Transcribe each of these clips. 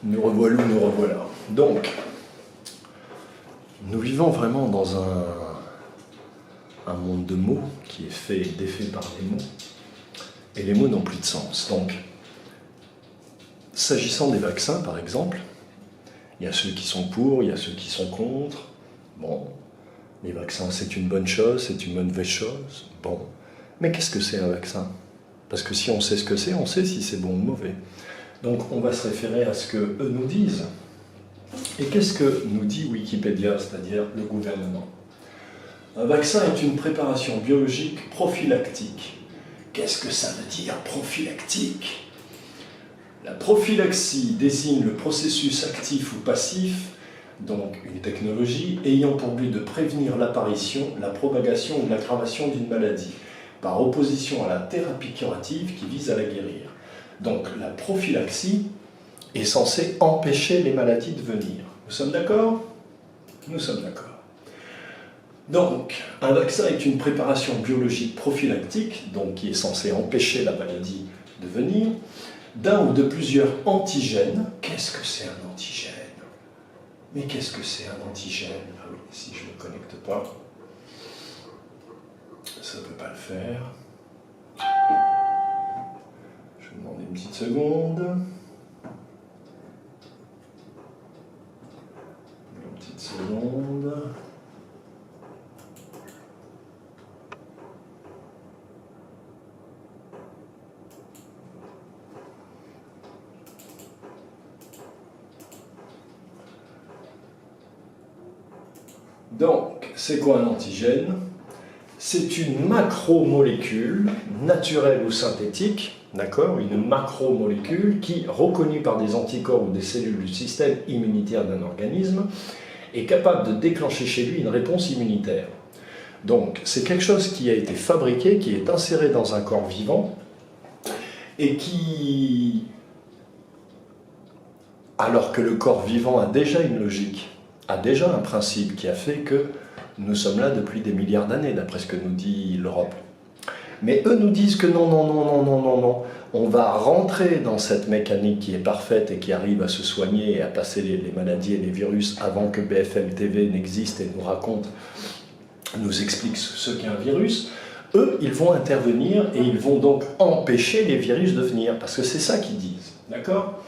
Nous revoilà, nous revoilà. Donc, nous vivons vraiment dans un monde de mots qui est fait et défait par les mots. Et les mots n'ont plus de sens. Donc, s'agissant des vaccins, par exemple, il y a ceux qui sont pour, il y a ceux qui sont contre. Bon, les vaccins, c'est une bonne chose, c'est une mauvaise chose. Bon, mais qu'est-ce que c'est un vaccin? Parce que si on sait ce que c'est, on sait si c'est bon ou mauvais. Donc on va se référer à ce qu'eux nous disent. Et qu'est-ce que nous dit Wikipédia, c'est-à-dire le gouvernement? Un vaccin est une préparation biologique prophylactique. Qu'est-ce que ça veut dire, prophylactique? La prophylaxie désigne le processus actif ou passif, donc une technologie, ayant pour but de prévenir l'apparition, la propagation ou l'aggravation d'une maladie, par opposition à la thérapie curative qui vise à la guérir. Donc la prophylaxie est censée empêcher les maladies de venir. Nous sommes d'accord? Nous sommes d'accord. Donc, un vaccin est une préparation biologique prophylactique, donc qui est censée empêcher la maladie de venir, d'un ou de plusieurs antigènes. Qu'est-ce que c'est un antigène? Mais qu'est-ce que c'est un antigène? Ah oui, si je ne me connecte pas, ça ne peut pas le faire. Je vais demander une petite seconde. Une petite seconde. Donc, c'est quoi un antigène? C'est une macromolécule, naturelle ou synthétique, d'accord? Une macromolécule qui, reconnue par des anticorps ou des cellules du système immunitaire d'un organisme, est capable de déclencher chez lui une réponse immunitaire. Donc, c'est quelque chose qui a été fabriqué, qui est inséré dans un corps vivant, et qui, alors que le corps vivant a déjà une logique, a déjà un principe qui a fait que nous sommes là depuis des milliards d'années, d'après ce que nous dit l'Europe. Mais eux nous disent que non, non, non, non, non, non, non. On va rentrer dans cette mécanique qui est parfaite et qui arrive à se soigner et à passer les maladies et les virus avant que BFM TV n'existe et nous raconte, nous explique ce qu'est un virus. Eux, ils vont intervenir et ils vont donc empêcher les virus de venir, parce que c'est ça qu'ils disent. D'accord?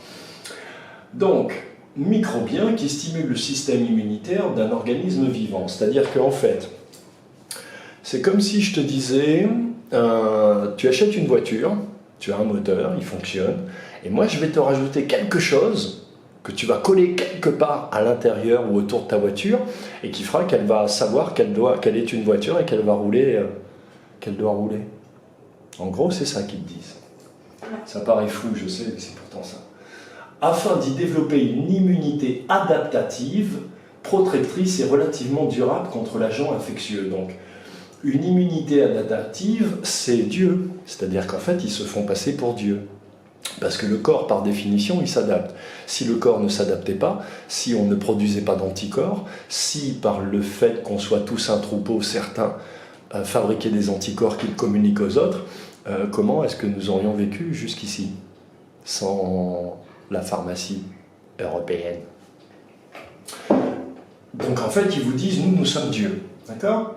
Donc, microbien qui stimule le système immunitaire d'un organisme vivant. C'est-à-dire qu'en fait, c'est comme si je te disais, tu achètes une voiture, tu as un moteur, il fonctionne, et moi je vais te rajouter quelque chose que tu vas coller quelque part à l'intérieur ou autour de ta voiture, et qui fera qu'elle va savoir qu'elle est une voiture et qu'elle va rouler, qu'elle doit rouler. En gros, c'est ça qu'ils te disent. Ça paraît fou, je sais, mais c'est pourtant ça. Afin d'y développer une immunité adaptative, protectrice et relativement durable contre l'agent infectieux. Donc, une immunité adaptative, c'est Dieu. C'est-à-dire qu'en fait, ils se font passer pour Dieu. Parce que le corps, par définition, il s'adapte. Si le corps ne s'adaptait pas, si on ne produisait pas d'anticorps, si par le fait qu'on soit tous un troupeau, certains fabriquaient des anticorps qui communiquent aux autres, comment est-ce que nous aurions vécu jusqu'ici sans la pharmacie européenne? Donc en fait, ils vous disent, nous sommes Dieu, d'accord?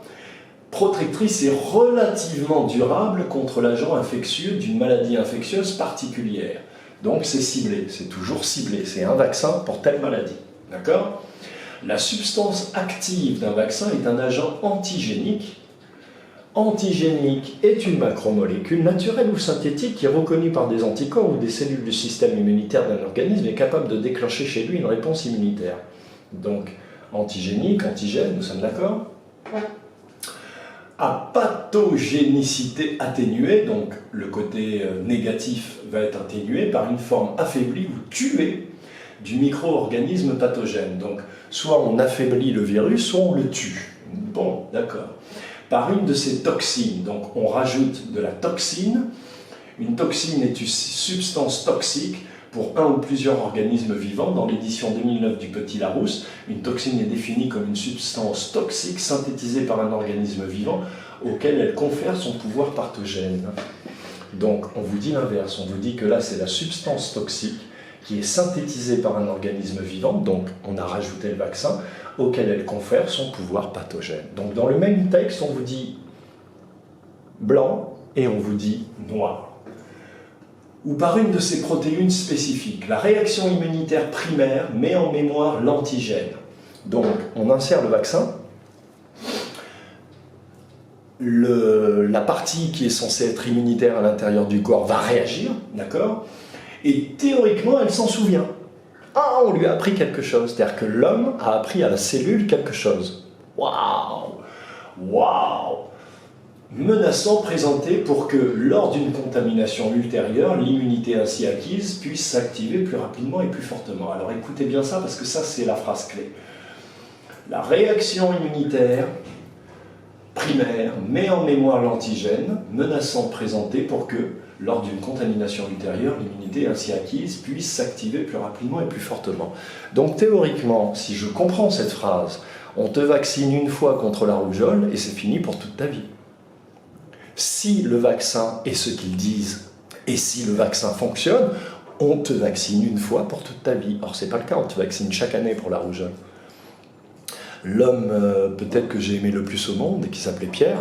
Protectrice et relativement durable contre l'agent infectieux d'une maladie infectieuse particulière. Donc c'est ciblé, c'est toujours ciblé, c'est un vaccin pour telle maladie, d'accord? La substance active d'un vaccin est un agent antigénique. Antigénique est une macromolécule naturelle ou synthétique qui est reconnue par des anticorps ou des cellules du système immunitaire d'un organisme et est capable de déclencher chez lui une réponse immunitaire. Donc, antigénique, antigène, nous sommes d'accord? Ouais. À pathogénicité atténuée, donc le côté négatif va être atténué par une forme affaiblie ou tuée du micro-organisme pathogène. Donc, soit on affaiblit le virus, soit on le tue. Bon, d'accord. Par une de ces toxines. Donc on rajoute de la toxine. Une toxine est une substance toxique pour un ou plusieurs organismes vivants. Dans l'édition 2009 du Petit Larousse, une toxine est définie comme une substance toxique synthétisée par un organisme vivant auquel elle confère son pouvoir pathogène. Donc on vous dit l'inverse, on vous dit que là c'est la substance toxique qui est synthétisée par un organisme vivant, donc on a rajouté le vaccin, auquel elle confère son pouvoir pathogène. Donc dans le même texte, on vous dit blanc et on vous dit noir. Ou par une de ces protéines spécifiques. La réaction immunitaire primaire met en mémoire l'antigène. Donc, on insère le vaccin. La partie qui est censée être immunitaire à l'intérieur du corps va réagir, d'accord? Et théoriquement, elle s'en souvient. Ah, on lui a appris quelque chose. C'est-à-dire que l'homme a appris à la cellule quelque chose. Waouh! Waouh! Menaçant présenté pour que, lors d'une contamination ultérieure, l'immunité ainsi acquise puisse s'activer plus rapidement et plus fortement. Alors écoutez bien ça, parce que ça, c'est la phrase clé. La réaction immunitaire primaire met en mémoire l'antigène, menaçant présenté pour que, lors d'une contamination ultérieure, l'immunité ainsi acquise puisse s'activer plus rapidement et plus fortement. Donc théoriquement, si je comprends cette phrase, on te vaccine une fois contre la rougeole et c'est fini pour toute ta vie. Si le vaccin est ce qu'ils disent, et si le vaccin fonctionne, on te vaccine une fois pour toute ta vie. Or, ce n'est pas le cas, on te vaccine chaque année pour la rougeole. L'homme, peut-être que j'ai aimé le plus au monde, et qui s'appelait Pierre,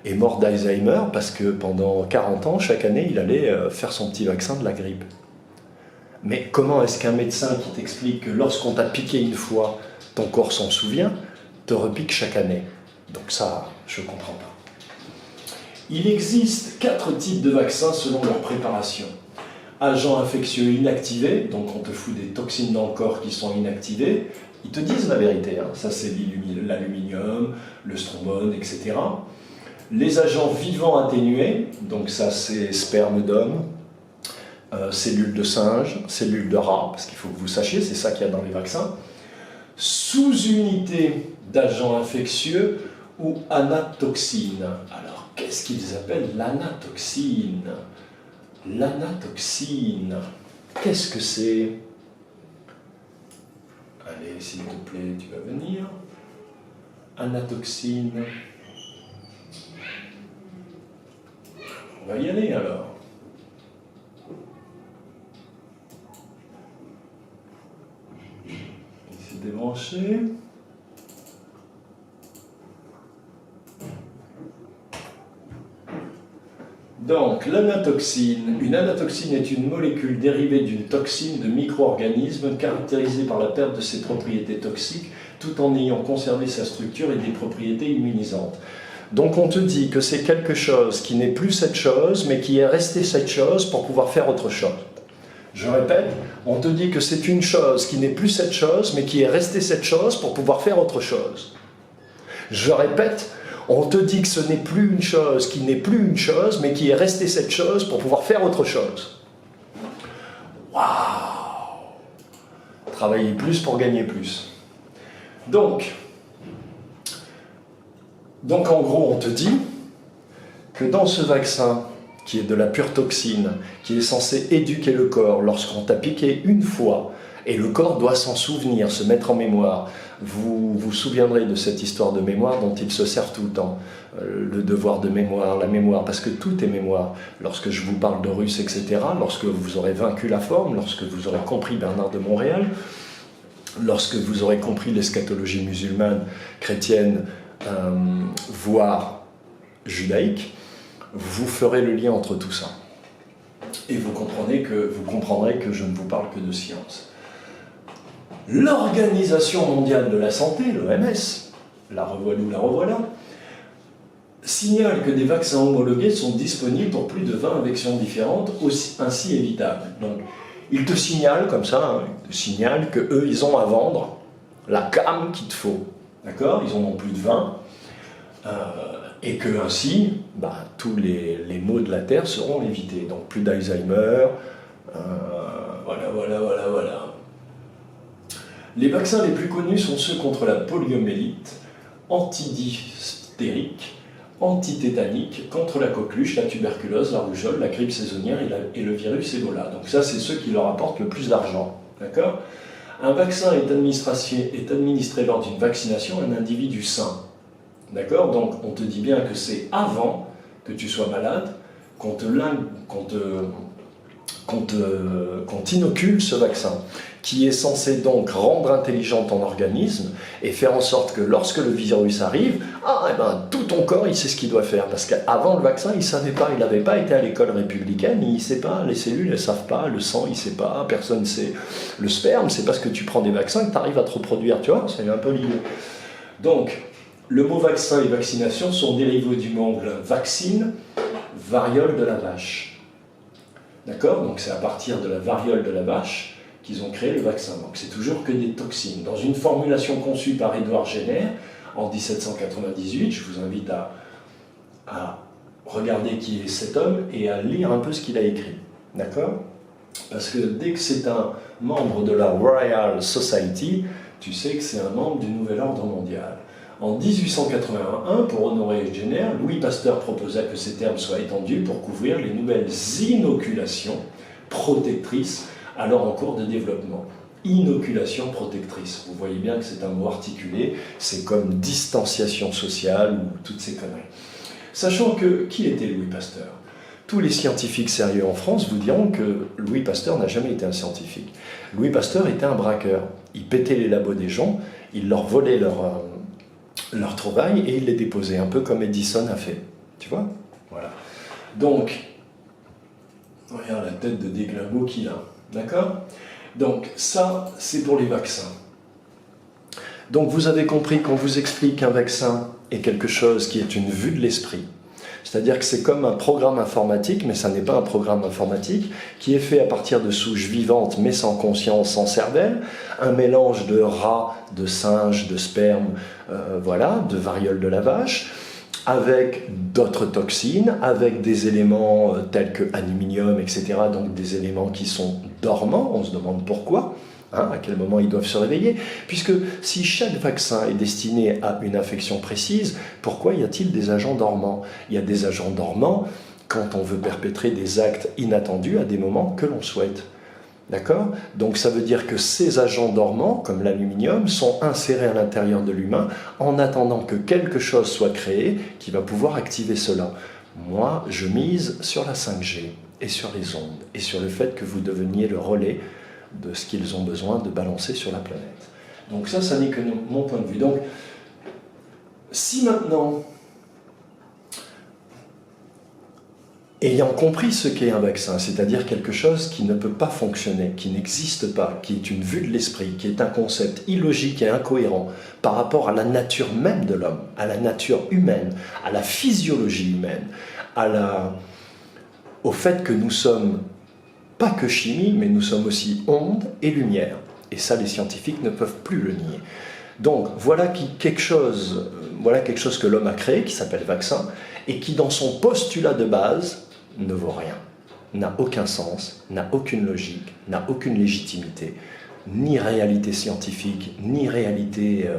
est mort d'Alzheimer parce que pendant 40 ans, chaque année, il allait faire son petit vaccin de la grippe. Mais comment est-ce qu'un médecin qui t'explique que lorsqu'on t'a piqué une fois, ton corps s'en souvient, te repique chaque année? Donc ça, je ne comprends pas. Il existe 4 types de vaccins selon leur préparation. Agents infectieux inactivés, donc on te fout des toxines dans le corps qui sont inactivées. Ils te disent la vérité, hein. Ça c'est l'aluminium, le strombone, etc. Les agents vivants atténués, donc ça c'est sperme d'homme, cellules de singe, cellules de rat, parce qu'il faut que vous sachiez, c'est ça qu'il y a dans les vaccins. Sous-unité d'agents infectieux ou anatoxine. Alors, qu'est-ce qu'ils appellent l'anatoxine? L'anatoxine, qu'est-ce que c'est? Allez, s'il te plaît, tu vas venir. Anatoxine. On va y aller alors. Ici débranché. Donc, l'anatoxine. Une anatoxine est une molécule dérivée d'une toxine de micro-organisme caractérisée par la perte de ses propriétés toxiques tout en ayant conservé sa structure et des propriétés immunisantes. Donc on te dit que c'est quelque chose qui n'est plus cette chose, mais qui est resté cette chose pour pouvoir faire autre chose. Je répète, on te dit que c'est une chose qui n'est plus cette chose, mais qui est restée cette chose pour pouvoir faire autre chose. Je répète, on te dit que ce n'est plus une chose qui n'est plus une chose, mais qui est restée cette chose pour pouvoir faire autre chose. Waouh! Travailler plus pour gagner plus. Donc en gros, on te dit que dans ce vaccin, qui est de la pure toxine, qui est censé éduquer le corps lorsqu'on t'a piqué une fois, et le corps doit s'en souvenir, se mettre en mémoire. Vous vous souviendrez de cette histoire de mémoire dont il se sert tout le temps. Le devoir de mémoire, la mémoire, parce que tout est mémoire. Lorsque je vous parle de Russe, etc., lorsque vous aurez vaincu la forme, lorsque vous aurez compris Bernard de Montréal, lorsque vous aurez compris l'eschatologie musulmane, chrétienne, voire judaïque, vous ferez le lien entre tout ça. Et vous comprendrez que je ne vous parle que de science. L'Organisation mondiale de la santé, l'OMS, la revoilà, signale que des vaccins homologués sont disponibles pour plus de 20 infections différentes, ainsi évitables. Donc, ils te signalent comme ça, hein, ils te signalent qu'eux, ils ont à vendre la gamme qu'il te faut. D'accord? Ils en ont plus de 20. Et que ainsi, tous les maux de la Terre seront évités. Donc plus d'Alzheimer, voilà. Les vaccins les plus connus sont ceux contre la poliomyélite, antidiphthérique, antitétanique, contre la coqueluche, la tuberculose, la rougeole, la grippe saisonnière et le virus Ebola. Donc ça, c'est ceux qui leur apportent le plus d'argent. D'accord? Un vaccin est administré lors d'une vaccination à un individu sain. D'accord? Donc on te dit bien que c'est avant que tu sois malade qu'on te qu'on t'inocule ce vaccin, qui est censé donc rendre intelligent ton organisme et faire en sorte que lorsque le virus arrive, tout ton corps, il sait ce qu'il doit faire. Parce qu'avant le vaccin, il ne savait pas, il n'avait pas été à l'école républicaine, il ne sait pas, les cellules, elles ne savent pas, le sang, il ne sait pas, personne ne sait. Le sperme, c'est parce que tu prends des vaccins que tu arrives à te reproduire, tu vois, c'est un peu l'idée. Donc, le mot vaccin et vaccination sont dérivés du mot anglais vaccine, variole de la vache. D'accord? Donc c'est à partir de la variole de la vache qu'ils ont créé le vaccin. Donc c'est toujours que des toxines. Dans une formulation conçue par Édouard Jenner en 1798, je vous invite à regarder qui est cet homme et à lire un peu ce qu'il a écrit. D'accord? Parce que dès que c'est un membre de la Royal Society, tu sais que c'est un membre du Nouvel Ordre Mondial. En 1881, pour honorer Jenner, Louis Pasteur proposa que ces termes soient étendus pour couvrir les nouvelles inoculations protectrices alors en cours de développement. Inoculation protectrice. Vous voyez bien que c'est un mot articulé, c'est comme distanciation sociale ou toutes ces conneries. Sachant que, qui était Louis Pasteur? Tous les scientifiques sérieux en France vous diront que Louis Pasteur n'a jamais été un scientifique. Louis Pasteur était un braqueur. Il pétait les labos des gens, il leur volait leur trouvaille et il les déposait, un peu comme Edison a fait. Tu vois? Voilà. Donc, regarde la tête de déglingo qu'il a. D'accord? Donc, ça, c'est pour les vaccins. Donc, vous avez compris qu'on vous explique qu'un vaccin est quelque chose qui est une vue de l'esprit. C'est-à-dire que c'est comme un programme informatique, mais ça n'est pas un programme informatique, qui est fait à partir de souches vivantes, mais sans conscience, sans cervelle, un mélange de rats, de singes, de sperme, de variole de la vache, avec d'autres toxines, avec des éléments tels que aluminium, etc., donc des éléments qui sont dormants, on se demande pourquoi. À quel moment ils doivent se réveiller, puisque si chaque vaccin est destiné à une infection précise, pourquoi y a-t-il des agents dormants? Il y a des agents dormants quand on veut perpétrer des actes inattendus à des moments que l'on souhaite. D'accord? Donc ça veut dire que ces agents dormants, comme l'aluminium, sont insérés à l'intérieur de l'humain en attendant que quelque chose soit créé qui va pouvoir activer cela. Moi, je mise sur la 5G et sur les ondes et sur le fait que vous deveniez le relais de ce qu'ils ont besoin de balancer sur la planète. Donc ça n'est que mon point de vue. Donc, si maintenant, ayant compris ce qu'est un vaccin, c'est-à-dire quelque chose qui ne peut pas fonctionner, qui n'existe pas, qui est une vue de l'esprit, qui est un concept illogique et incohérent par rapport à la nature même de l'homme, à la nature humaine, à la physiologie humaine, au fait que nous sommes pas que chimie, mais nous sommes aussi ondes et lumière. Et ça, les scientifiques ne peuvent plus le nier. Donc, voilà quelque chose que l'homme a créé, qui s'appelle vaccin, et qui, dans son postulat de base, ne vaut rien, n'a aucun sens, n'a aucune logique, n'a aucune légitimité, ni réalité scientifique, ni réalité...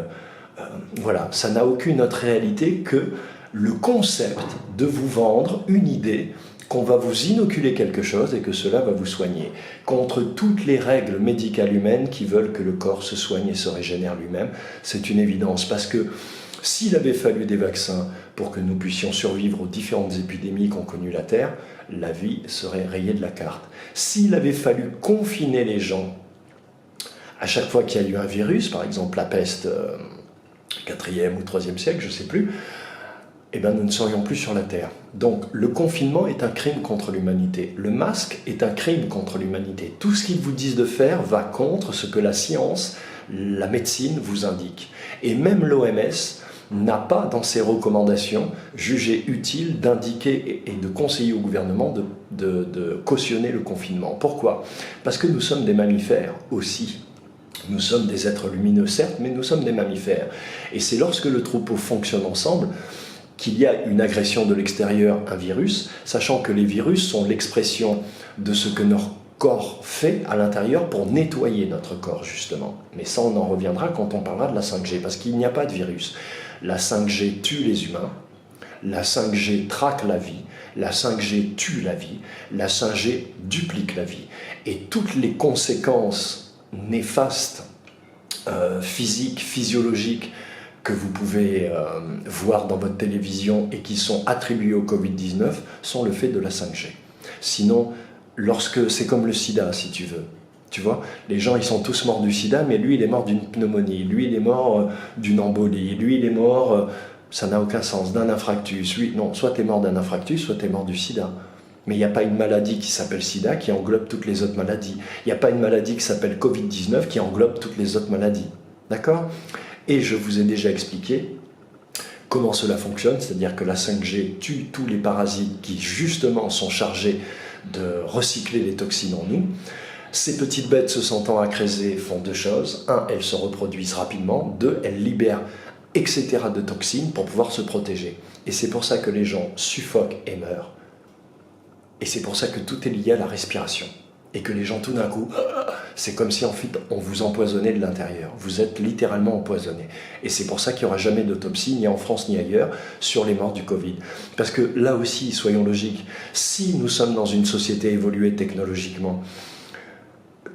ça n'a aucune autre réalité que le concept de vous vendre une idée qu'on va vous inoculer quelque chose et que cela va vous soigner, contre toutes les règles médicales humaines qui veulent que le corps se soigne et se régénère lui-même. C'est une évidence, parce que s'il avait fallu des vaccins pour que nous puissions survivre aux différentes épidémies qu'ont connues la Terre, la vie serait rayée de la carte. S'il avait fallu confiner les gens à chaque fois qu'il y a eu un virus, par exemple la peste 4e ou 3e siècle, je ne sais plus, nous ne serions plus sur la Terre. Donc le confinement est un crime contre l'humanité. Le masque est un crime contre l'humanité. Tout ce qu'ils vous disent de faire va contre ce que la science, la médecine vous indique. Et même l'OMS n'a pas, dans ses recommandations, jugé utile d'indiquer et de conseiller au gouvernement de cautionner le confinement. Pourquoi? Parce que nous sommes des mammifères aussi. Nous sommes des êtres lumineux, certes, mais nous sommes des mammifères. Et c'est lorsque le troupeau fonctionne ensemble qu'il y a une agression de l'extérieur, un virus, sachant que les virus sont l'expression de ce que notre corps fait à l'intérieur pour nettoyer notre corps, justement. Mais ça, on en reviendra quand on parlera de la 5G, parce qu'il n'y a pas de virus. La 5G tue les humains, la 5G traque la vie, la 5G tue la vie, la 5G duplique la vie. Et toutes les conséquences néfastes, physiques, physiologiques, que vous pouvez voir dans votre télévision et qui sont attribuées au Covid-19 sont le fait de la 5G. Sinon, lorsque c'est comme le sida, si tu veux. Tu vois, les gens, ils sont tous morts du sida, mais lui, il est mort d'une pneumonie, lui, il est mort d'une embolie, lui, il est mort, ça n'a aucun sens, d'un infarctus. Lui, non, soit tu es mort d'un infarctus, soit tu es mort du sida. Mais il n'y a pas une maladie qui s'appelle sida qui englobe toutes les autres maladies. Il n'y a pas une maladie qui s'appelle Covid-19 qui englobe toutes les autres maladies. D'accord? Et je vous ai déjà expliqué comment cela fonctionne, c'est-à-dire que la 5G tue tous les parasites qui, justement, sont chargés de recycler les toxines en nous. Ces petites bêtes se sentant accrésées font deux choses. Un, elles se reproduisent rapidement. Deux, elles libèrent etc. de toxines pour pouvoir se protéger. Et c'est pour ça que les gens suffoquent et meurent. Et c'est pour ça que tout est lié à la respiration. Et que les gens, tout d'un coup, c'est comme si en fait on vous empoisonnait de l'intérieur. Vous êtes littéralement empoisonné. Et c'est pour ça qu'il n'y aura jamais d'autopsie, ni en France ni ailleurs, sur les morts du Covid. Parce que là aussi, soyons logiques, si nous sommes dans une société évoluée technologiquement,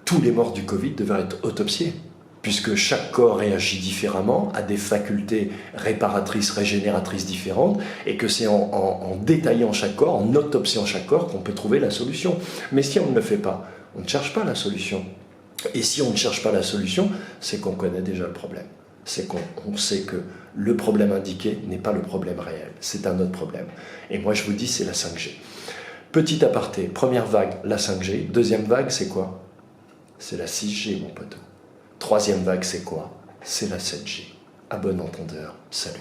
tous les morts du Covid devraient être autopsiés, puisque chaque corps réagit différemment, a des facultés réparatrices, régénératrices différentes, et que c'est en détaillant chaque corps, en autopsiant chaque corps, qu'on peut trouver la solution. Mais si on ne le fait pas, on ne cherche pas la solution. Et si on ne cherche pas la solution, c'est qu'on connaît déjà le problème. C'est qu'on sait que le problème indiqué n'est pas le problème réel, c'est un autre problème. Et moi je vous dis, c'est la 5G. Petit aparté, première vague, la 5G. Deuxième vague, c'est quoi? C'est la 6G, mon poteau. Troisième vague, c'est quoi? C'est la 7G. À bon entendeur, salut.